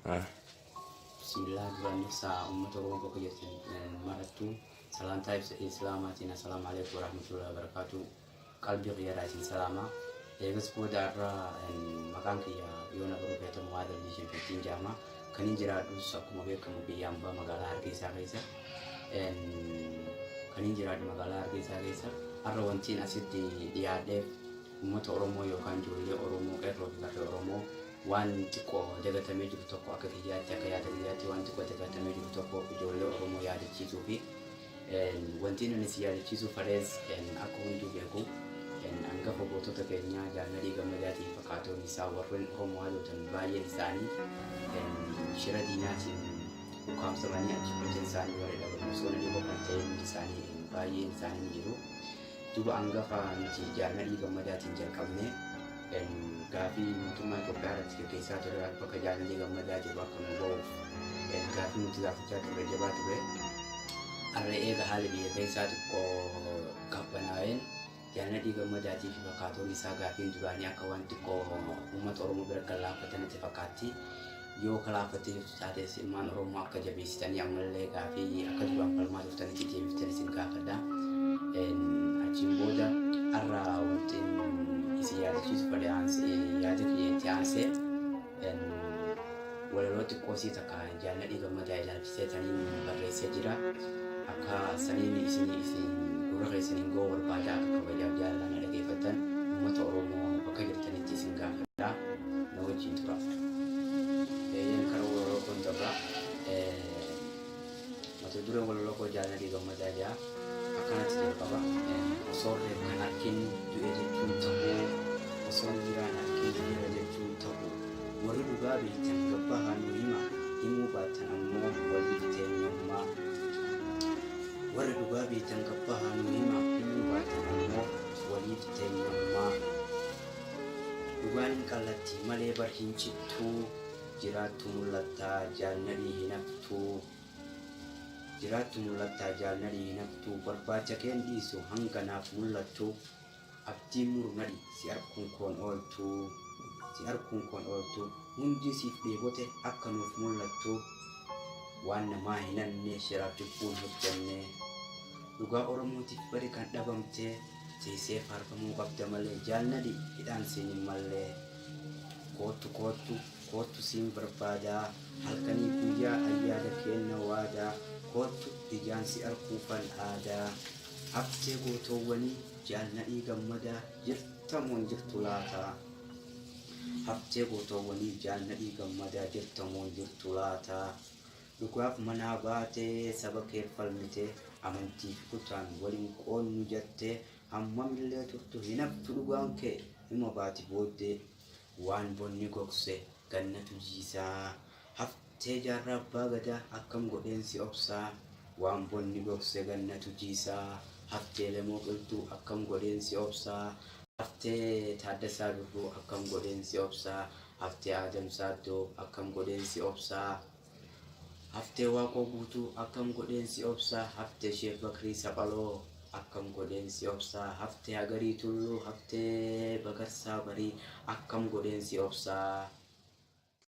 Bismillah duraan dursa uummata Oromoo bakka jirtan marattuu salantaa islaamaatiin assalaamu alaykum warahmatullahi wabarakatuh. Qalbii xiyyaraatiin salaamaa. Eegas booda irraa maqaan kiyya yoona baruu feetamu haadha biishin fittiin jaama. Kan hin jiraadhus akkuma beekamu biyya hambaa magaalaa Hargeysaa keessa. Kan hin jiraadhu magaalaa Hargeysaa keessa. Har'a wantiin asitti dhiyaadheef uummata Oromoo yookaan ijoollee Oromoo qeerroo fi qarree Oromoo waan xiqqoo dagatamee jiru tokko akka kiyyaatti akka yaada kiyyaatti waan xiqqoo dagatamee jiru tokko ijoollee Oromoo yaadachiisuu fi wanti inni si yaadachiisuu fedhes akka hundi beeku hangafa gootota keenyaa Jaanadii Gammadaatii fakkaatoon isaa warreen Oromoo haalootan baay'een isaanii shira diinaatiin ukkaamsamanii achi hojjetan isaanii warra dhaban soona dhiboo kan ta'e hundi isaanii baay'een isaanii jiru. Duba hangafa nuti Jaanadii Gammadaatiin jalqabnee gaafii mootummaa Itoophiyaa irratti gaggeessaa ture bakka Jaanadii Gammadaa jiru akka nu ba'uuf gaafii nuti gaafachaa turre jabaa ture. Har'a eega haala biyya keessaa xiqqoo qabbanaa'een Jaanadii Gammadaatii fi fakkaatoon isaa gaafiin duraanii akka waan xiqqoo uummata Oromoo bira kan laaffatanitti fakkaatti. Yoo kalaafattee jirtu taates ilmaan Oromoo akka jabeessitanii ammallee gaafii akka duraan falmaa turtanitti deebiftanii isin gaafadha. Achiin booda har'a wanti isi yaadachiisu fedhe yaada kiyyeetti aansee walaloo xiqqoo sii takka Jaanadii Gammadaa ilaalchisee taniin barreessee jira. Akka saniin isin gurra keessaniin ga'uu barbaada akka kabajaaf jaalala dhaggeeffattan uummata Oromoo bakka jirtanitti isin gaafadha. Na wajjin tura. Karaa walaloo kun dabra. Mata dureen walaloo koo Jaanadii Gammadaa jira. Akkanatti jalqaba. Osoo reef kan arginu du'e jechuun ta'uu, osoo jiraan arginu jira jechuun ta'uu, warri dhugaa beektan gabbaa halluu himuu baatan ammoo waliif teenyummaa. Warri dhugaa beektan gabbaa halluu himuu baatan ammoo waliif teenyummaa. Dhugaan qallattii malee bar hin cittuu, jiraattu mul'attaa Jaanadii hin haftuu. Jiraattu mul'attaa Jaanadii hin haftuu, barbaacha keen dhiisu hanga naaf mul'attu. Abdii murnadhi si arguun koon ooltu, si arguun koon ooltu. Hundi siif dheebote akka nuuf mul'attu. Waan namaa hin hanne shiraaf jibbuun hojjenne. Dhugaa Oromootiif bari kan dhabamte teessee faarfamuu qabda malee Jaanadii hidhaan siin hin mallee. Kootu kootu kootu siin barbaadaa, halkanii guyyaa ayyaada kenna waadaa. Kootu ijaan si arguufan aadaa. Haftee gootoowwanii Jaanadii Gammadaa jirtamoon jirtu laata. Haftee gootoowwanii Jaanadii Gammadaa jirtamoon jirtu laata. Dhugaaf manaa baatee saba kee falmitee amantiif kutaan waliin qoonnu jettee hammamillee turtu hin haftu dhugaan kee hima baati booddee. Waan bonni gogse gannatu jiisaa. Haftee jaarraa abbaa gadaa akkam godheensi obsaa. Waan bonni gogse gannatu jiisaa. Haftee lemoo qiltuu akkam godheensi obsaa. Haftee Taaddasaa Birruu akkam godheensi obsaa. Haftee Aadam Saaddoo akkam godheensi obsaa. Haftee Waaqoo Guutuu akkam godheensi obsaa. Haftee Sheek Bakrii Saphaloo akkam godheensi obsaa. Haftee Hagarii Tulluu, haftee Bagarsaa Barii akkam godheensi obsaa.